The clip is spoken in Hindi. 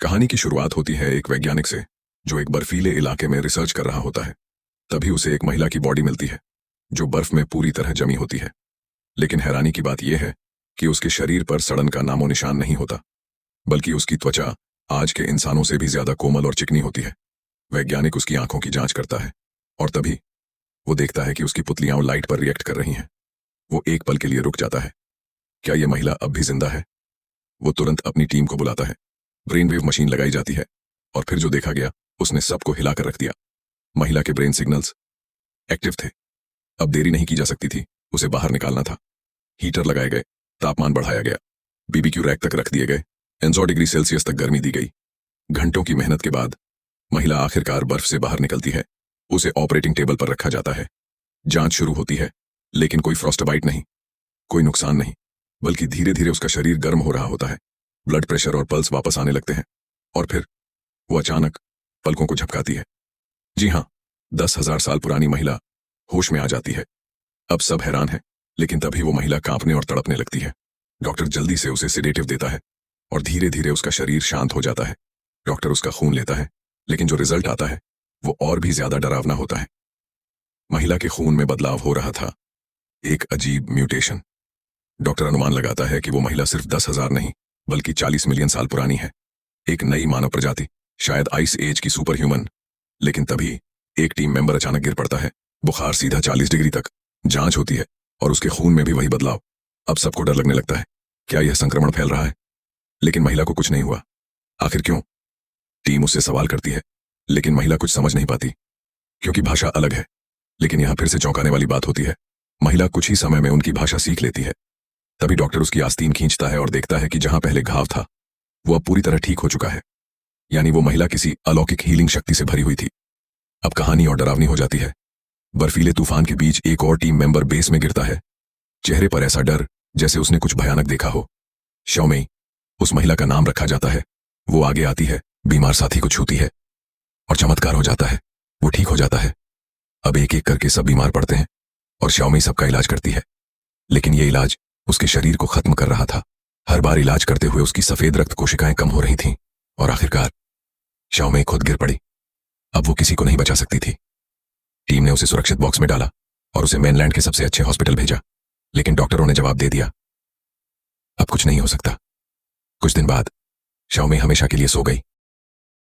कहानी की शुरुआत होती है एक वैज्ञानिक से जो एक बर्फीले इलाके में रिसर्च कर रहा होता है। तभी उसे एक महिला की बॉडी मिलती है जो बर्फ में पूरी तरह जमी होती है। लेकिन हैरानी की बात यह है कि उसके शरीर पर सड़न का नामो निशान नहीं होता, बल्कि उसकी त्वचा आज के इंसानों से भी ज्यादा कोमल और चिकनी होती है। वैज्ञानिक उसकी आंखों की जांच करता है और तभी वो देखता है कि उसकी पुतलियां लाइट पर रिएक्ट कर रही हैं। वो एक पल के लिए रुक जाता है। क्या यह महिला अब भी जिंदा है? वो तुरंत अपनी टीम को बुलाता है। ब्रेन वेव मशीन लगाई जाती है और फिर जो देखा गया उसने सबको हिलाकर रख दिया। महिला के ब्रेन सिग्नल्स एक्टिव थे। अब देरी नहीं की जा सकती थी, उसे बाहर निकालना था। हीटर लगाए गए, तापमान बढ़ाया गया, बीबीक्यू रैक तक रख दिए गए, 100 डिग्री सेल्सियस तक गर्मी दी गई। घंटों की मेहनत के बाद महिला आखिरकार बर्फ से बाहर निकलती है। उसे ऑपरेटिंग टेबल पर रखा जाता है। जांच शुरू होती है, लेकिन कोई फ्रॉस्टबाइट नहीं, कोई नुकसान नहीं, बल्कि धीरे धीरे उसका शरीर गर्म हो रहा होता है। ब्लड प्रेशर और पल्स वापस आने लगते हैं और फिर वो अचानक पलकों को झपकाती है। जी हाँ, 10,000 साल पुरानी महिला होश में आ जाती है। अब सब हैरान है, लेकिन तभी वो महिला कांपने और तड़पने लगती है। डॉक्टर जल्दी से उसे सेडेटिव देता है और धीरे धीरे उसका शरीर शांत हो जाता है। डॉक्टर उसका खून लेता है, लेकिन जो रिजल्ट आता है वो और भी ज्यादा डरावना होता है। महिला के खून में बदलाव हो रहा था, एक अजीब म्यूटेशन। डॉक्टर अनुमान लगाता है कि वो महिला सिर्फ 10,000 नहीं बल्कि 40 मिलियन साल पुरानी है, एक नई मानव प्रजाति, शायद आइस एज की सुपर ह्यूमन। लेकिन तभी एक टीम मेंबर अचानक गिर पड़ता है। बुखार सीधा 40 डिग्री तक। जांच होती है और उसके खून में भी वही बदलाव। अब सबको डर लगने लगता है, क्या यह संक्रमण फैल रहा है? लेकिन महिला को कुछ नहीं हुआ। आखिर क्यों? टीम उससे सवाल करती है, लेकिन महिला कुछ समझ नहीं पाती, क्योंकि भाषा अलग है। लेकिन यहां फिर से चौंकाने वाली बात होती है, महिला कुछ ही समय में उनकी भाषा सीख लेती है। तभी डॉक्टर उसकी आस्तीन खींचता है और देखता है कि जहां पहले घाव था वो अब पूरी तरह ठीक हो चुका है। यानी वो महिला किसी अलौकिक हीलिंग शक्ति से भरी हुई थी। अब कहानी और डरावनी हो जाती है। बर्फीले तूफान के बीच एक और टीम मेंबर बेस में गिरता है, चेहरे पर ऐसा डर जैसे उसने कुछ भयानक देखा हो। शौमेई उस महिला का नाम रखा जाता है। वो आगे आती है, बीमार साथी को छूती है और चमत्कार हो जाता है, वो ठीक हो जाता है। अब एक एक करके सब बीमार पड़ते हैं और शौमेई सबका इलाज करती है। लेकिन ये इलाज उसके शरीर को खत्म कर रहा था। हर बार इलाज करते हुए उसकी सफेद रक्त कोशिकाएं कम हो रही थीं और आखिरकार शौमेई खुद गिर पड़ी। अब वो किसी को नहीं बचा सकती थी। टीम ने उसे सुरक्षित बॉक्स में डाला और उसे मेनलैंड के सबसे अच्छे हॉस्पिटल भेजा। लेकिन डॉक्टरों ने जवाब दे दिया, अब कुछ नहीं हो सकता। कुछ दिन बाद शौमेई हमेशा के लिए सो गई।